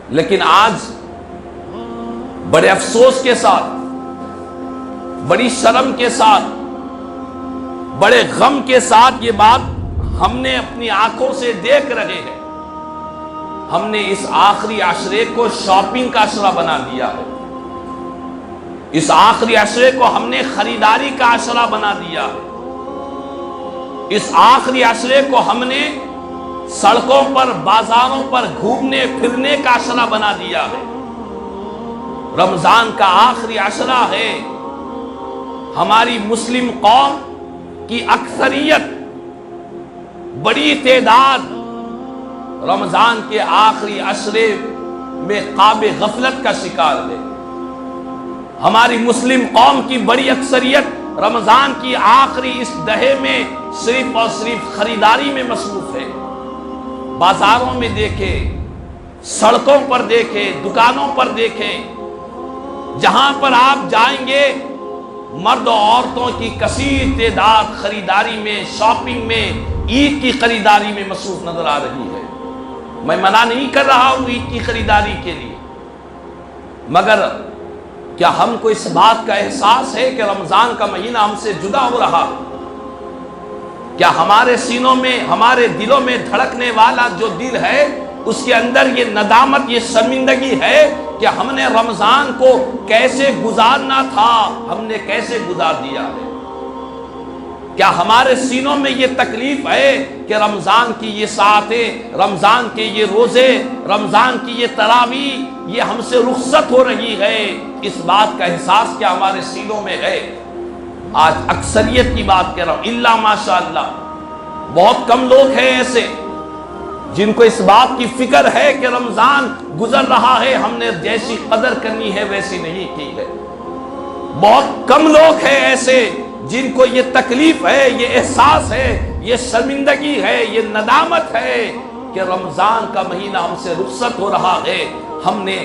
لیکن آج بڑے افسوس کے ساتھ، بڑی شرم کے ساتھ، بڑے غم کے ساتھ یہ بات ہم نے اپنی آنکھوں سے دیکھ رہے ہیں، ہم نے اس آخری عشرے کو شاپنگ کا عشرہ بنا دیا ہے، اس آخری عشرے کو ہم نے خریداری کا عشرہ بنا دیا ہے، اس آخری عشرے کو ہم نے سڑکوں پر، بازاروں پر گھومنے پھرنے کا عشرہ بنا دیا ہے۔ رمضان کا آخری عشرہ ہے، ہماری مسلم قوم کی اکثریت، بڑی تعداد رمضان کے آخری عشرے میں خواب غفلت کا شکار ہے۔ ہماری مسلم قوم کی بڑی اکثریت رمضان کی آخری اس دہے میں صرف اور صرف خریداری میں مصروف ہے۔ بازاروں میں دیکھے، سڑکوں پر دیکھے، دکانوں پر دیکھے، جہاں پر آپ جائیں گے مرد و عورتوں کی کثیر تعداد خریداری میں، شاپنگ میں، عید کی خریداری میں مصروف نظر آ رہی ہے۔ میں منع نہیں کر رہا ہوں عید کی خریداری کے لیے، مگر کیا ہم کو اس بات کا احساس ہے کہ رمضان کا مہینہ ہم سے جدا ہو رہا؟ کیا ہمارے سینوں میں، ہمارے دلوں میں دھڑکنے والا جو دل ہے اس کے اندر یہ ندامت، یہ شرمندگی ہے کہ ہم نے رمضان کو کیسے گزارنا تھا، ہم نے کیسے گزار دیا ہے؟ کیا ہمارے سینوں میں یہ تکلیف ہے کہ رمضان کی یہ ساعتیں، رمضان کے یہ روزے، رمضان کی یہ تراویح یہ ہم سے رخصت ہو رہی ہے؟ اس بات کا احساس کیا ہمارے سینوں میں ہے؟ آج اکثریت کی بات کر رہا ہوں، الا ماشاءاللہ بہت کم لوگ ہیں ایسے جن کو اس بات کی فکر ہے کہ رمضان گزر رہا ہے، ہم نے جیسی قدر کرنی ہے ویسی نہیں کی ہے۔ بہت کم لوگ ہیں ایسے جن کو یہ تکلیف ہے، یہ احساس ہے، یہ شرمندگی ہے، یہ ندامت ہے کہ رمضان کا مہینہ ہم سے رخصت ہو رہا ہے۔ ہم نے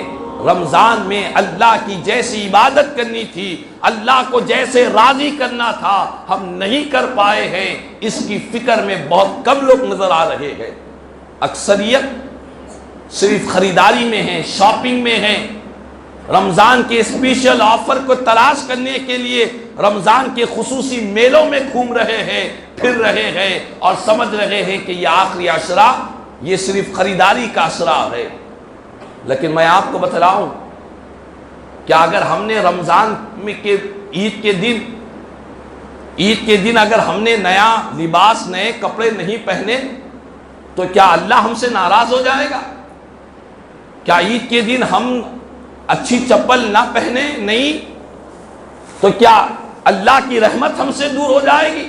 رمضان میں اللہ کی جیسی عبادت کرنی تھی، اللہ کو جیسے راضی کرنا تھا، ہم نہیں کر پائے ہیں، اس کی فکر میں بہت کم لوگ نظر آ رہے ہیں۔ اکثریت صرف خریداری میں ہیں، شاپنگ میں ہیں، رمضان کے اسپیشل آفر کو تلاش کرنے کے لیے رمضان کے خصوصی میلوں میں گھوم رہے ہیں، پھر رہے ہیں اور سمجھ رہے ہیں کہ یہ آخری عشرہ یہ صرف خریداری کا عشرہ ہے۔ لیکن میں آپ کو بتلاؤں، کیا اگر ہم نے رمضان میں کے عید کے دن اگر ہم نے نیا لباس، نئے کپڑے نہیں پہنے تو کیا اللہ ہم سے ناراض ہو جائے گا؟ کیا عید کے دن ہم اچھی چپل نہ پہنے نہیں تو کیا اللہ کی رحمت ہم سے دور ہو جائے گی؟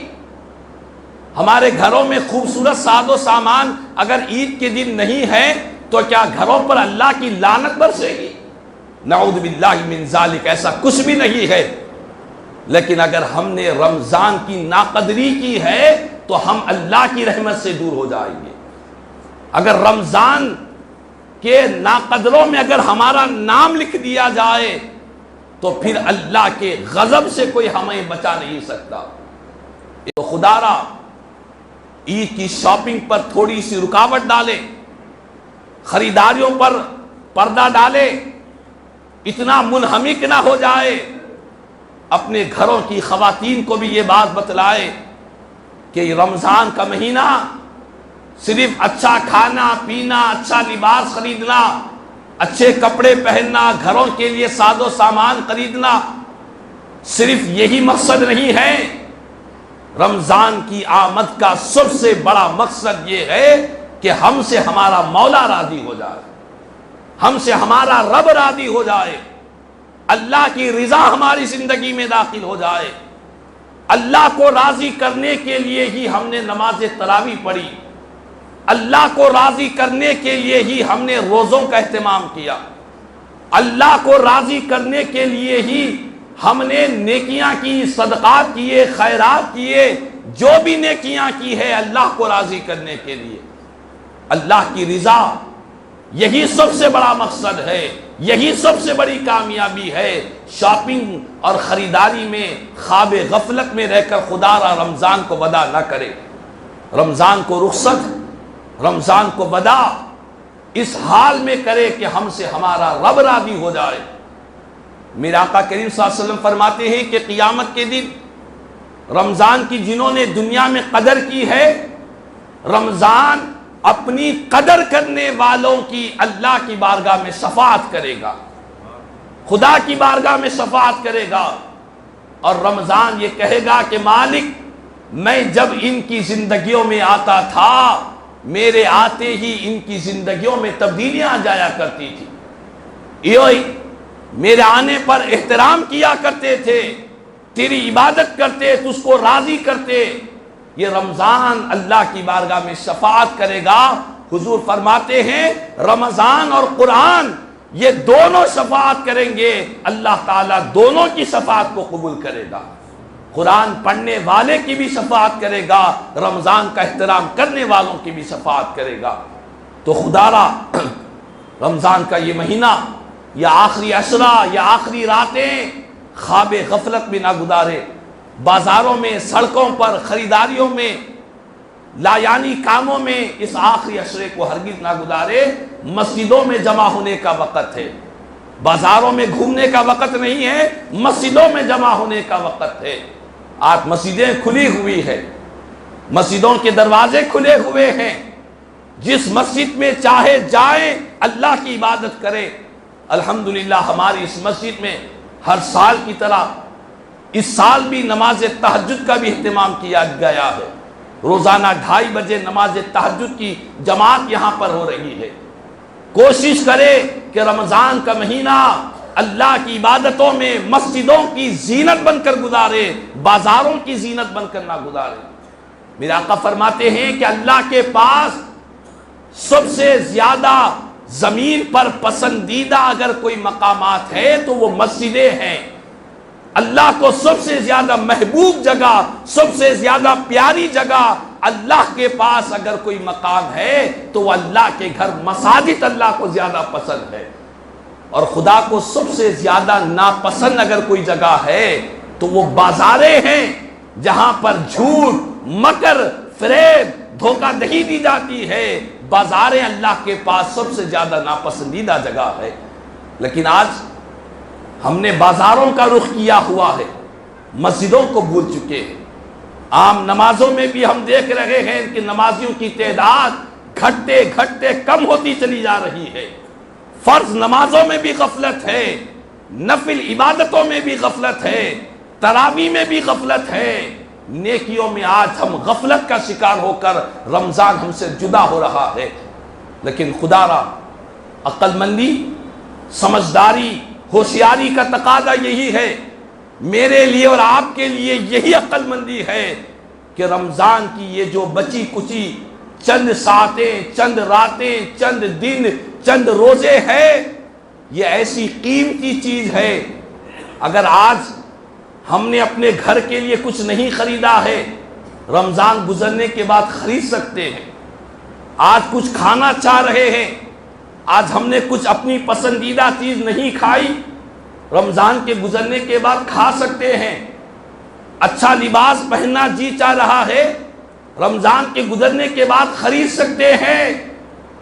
ہمارے گھروں میں خوبصورت ساز و سامان اگر عید کے دن نہیں ہے تو کیا گھروں پر اللہ کی لعنت برسے گی؟ نعوذ باللہ من ذالک، ایسا کچھ بھی نہیں ہے۔ لیکن اگر ہم نے رمضان کی ناقدری کی ہے تو ہم اللہ کی رحمت سے دور ہو جائیں گے۔ اگر رمضان کے ناقدروں میں اگر ہمارا نام لکھ دیا جائے تو پھر اللہ کے غضب سے کوئی ہمیں بچا نہیں سکتا۔ تو خدا را عید کی شاپنگ پر تھوڑی سی رکاوٹ ڈالے، خریداریوں پر پردہ ڈالے، اتنا منہمک نہ ہو جائے، اپنے گھروں کی خواتین کو بھی یہ بات بتلائے کہ رمضان کا مہینہ صرف اچھا کھانا پینا، اچھا لباس خریدنا، اچھے کپڑے پہننا، گھروں کے لیے ساز و سامان خریدنا، صرف یہی مقصد نہیں ہے۔ رمضان کی آمد کا سب سے بڑا مقصد یہ ہے کہ ہم سے ہمارا مولا راضی ہو جائے، ہم سے ہمارا رب راضی ہو جائے، اللہ کی رضا ہماری زندگی میں داخل ہو جائے۔ اللہ کو راضی کرنے کے لیے ہی ہم نے نماز تراویح پڑھی، اللہ کو راضی کرنے کے لیے ہی ہم نے روزوں کا اہتمام کیا، اللہ کو راضی کرنے کے لیے ہی ہم نے نیکیاں کی، صدقات کیے، خیرات کیے، جو بھی نیکیاں کی ہے اللہ کو راضی کرنے کے لیے۔ اللہ کی رضا یہی سب سے بڑا مقصد ہے، یہی سب سے بڑی کامیابی ہے۔ شاپنگ اور خریداری میں خواب غفلت میں رہ کر خدا را رمضان کو ودا نہ کرے، رمضان کو رخصت، رمضان کو ودا اس حال میں کرے کہ ہم سے ہمارا رب راضی ہو جائے۔ میرے آقا کریم صلی اللہ علیہ وسلم فرماتے ہیں کہ قیامت کے دن رمضان کی جنہوں نے دنیا میں قدر کی ہے، رمضان اپنی قدر کرنے والوں کی اللہ کی بارگاہ میں شفاعت کرے گا، خدا کی بارگاہ میں شفاعت کرے گا، اور رمضان یہ کہے گا کہ مالک میں جب ان کی زندگیوں میں آتا تھا، میرے آتے ہی ان کی زندگیوں میں تبدیلیاں آ جایا کرتی تھی، یہ میرے آنے پر احترام کیا کرتے تھے، تیری عبادت کرتے، تجھ کو راضی کرتے۔ یہ رمضان اللہ کی بارگاہ میں شفاعت کرے گا۔ حضور فرماتے ہیں رمضان اور قرآن یہ دونوں شفاعت کریں گے، اللہ تعالیٰ دونوں کی شفاعت کو قبول کرے گا۔ قرآن پڑھنے والے کی بھی شفاعت کرے گا، رمضان کا احترام کرنے والوں کی بھی شفاعت کرے گا۔ تو خدا را رمضان کا یہ مہینہ یا آخری عشرہ یا آخری راتیں خواب غفلت میں نہ گزارے، بازاروں میں، سڑکوں پر، خریداریوں میں، لایانی کاموں میں اس آخری عشرے کو ہرگز نہ گزارے۔ مسجدوں میں جمع ہونے کا وقت ہے، بازاروں میں گھومنے کا وقت نہیں ہے، مسجدوں میں جمع ہونے کا وقت ہے۔ آج مسجدیں کھلی ہوئی ہے، مسجدوں کے دروازے کھلے ہوئے ہیں، جس مسجد میں چاہے جائیں، اللہ کی عبادت کریں۔ الحمدللہ ہماری اس مسجد میں ہر سال کی طرح اس سال بھی نماز تہجد کا بھی اہتمام کیا گیا ہے۔ روزانہ 2:30 بجے نماز تہجد کی جماعت یہاں پر ہو رہی ہے۔ کوشش کرے کہ رمضان کا مہینہ اللہ کی عبادتوں میں مسجدوں کی زینت بن کر گزارے، بازاروں کی زینت بن کر نہ گزارے۔ میرے آقا فرماتے ہیں کہ اللہ کے پاس سب سے زیادہ زمین پر پسندیدہ اگر کوئی مقامات ہے تو وہ مسجدیں ہیں۔ اللہ کو سب سے زیادہ محبوب جگہ، سب سے زیادہ پیاری جگہ اللہ کے پاس اگر کوئی مقام ہے تو وہ اللہ کے گھر مساجد اللہ کو زیادہ پسند ہے۔ اور خدا کو سب سے زیادہ ناپسند اگر کوئی جگہ ہے تو وہ بازاریں ہیں، جہاں پر جھوٹ، مکر، فریب، دھوکہ دہی دی جاتی ہے۔ بازاریں اللہ کے پاس سب سے زیادہ ناپسندیدہ جگہ ہے۔ لیکن آج ہم نے بازاروں کا رخ کیا ہوا ہے، مسجدوں کو بھول چکے ہیں۔ عام نمازوں میں بھی ہم دیکھ رہے ہیں کہ نمازیوں کی تعداد گھٹتے گھٹتے کم ہوتی چلی جا رہی ہے۔ فرض نمازوں میں بھی غفلت ہے، نفل عبادتوں میں بھی غفلت ہے، تراویح میں بھی غفلت ہے۔ نیکیوں میں آج ہم غفلت کا شکار ہو کر رمضان ہم سے جدا ہو رہا ہے۔ لیکن خدا را عقل مندی، سمجھداری، ہوشیاری کا تقاضا یہی ہے، میرے لیے اور آپ کے لیے یہی عقل مندی ہے کہ رمضان کی یہ جو بچی کچی چند ساعتیں، چند راتیں، چند دن، چند روزے ہیں، یہ ایسی قیمتی چیز ہے۔ اگر آج ہم نے اپنے گھر کے لیے کچھ نہیں خریدا ہے، رمضان گزرنے کے بعد خرید سکتے ہیں۔ آج کچھ کھانا چاہ رہے ہیں، آج ہم نے کچھ اپنی پسندیدہ چیز نہیں کھائی، رمضان کے گزرنے کے بعد کھا سکتے ہیں۔ اچھا لباس پہننا جی چاہ رہا ہے، رمضان کے گزرنے کے بعد خرید سکتے ہیں۔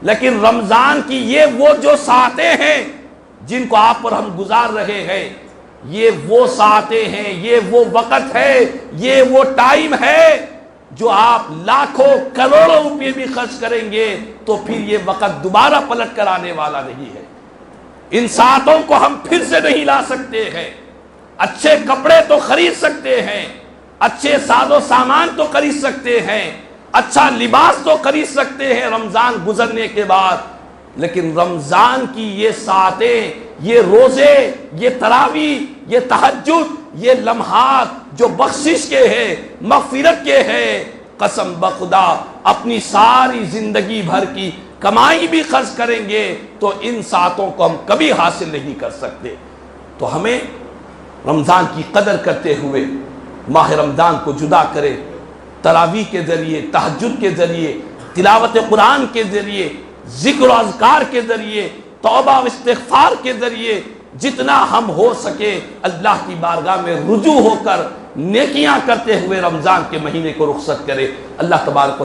لیکن رمضان کی یہ وہ جو ساعتیں ہیں جن کو آپ پر ہم گزار رہے ہیں، یہ وہ ساعتیں ہیں، یہ وہ وقت ہے، یہ وہ ٹائم ہے جو آپ لاکھوں کروڑوں روپے بھی خرچ کریں گے تو پھر یہ وقت دوبارہ پلٹ کر آنے والا نہیں ہے۔ ان ساعتوں کو ہم پھر سے نہیں لا سکتے ہیں۔ اچھے کپڑے تو خرید سکتے ہیں، اچھے ساز و سامان تو خرید سکتے ہیں، اچھا لباس تو خرید سکتے ہیں رمضان گزرنے کے بعد، لیکن رمضان کی یہ ساعتیں، یہ روزے، یہ تراویح، یہ تہجد، یہ لمحات جو بخشش کے ہیں، مغفرت کے ہیں، قسم بخدا اپنی ساری زندگی بھر کی کمائی بھی خرچ کریں گے تو ان ساعتوں کو ہم کبھی حاصل نہیں کر سکتے۔ تو ہمیں رمضان کی قدر کرتے ہوئے ماہ رمضان کو جدا کرے، تراویح کے ذریعے، تہجد کے ذریعے، تلاوت قرآن کے ذریعے، ذکر و اذکار کے ذریعے، توبہ و استغفار کے ذریعے جتنا ہم ہو سکے اللہ کی بارگاہ میں رجوع ہو کر نیکیاں کرتے ہوئے رمضان کے مہینے کو رخصت کرے۔ اللہ تبارک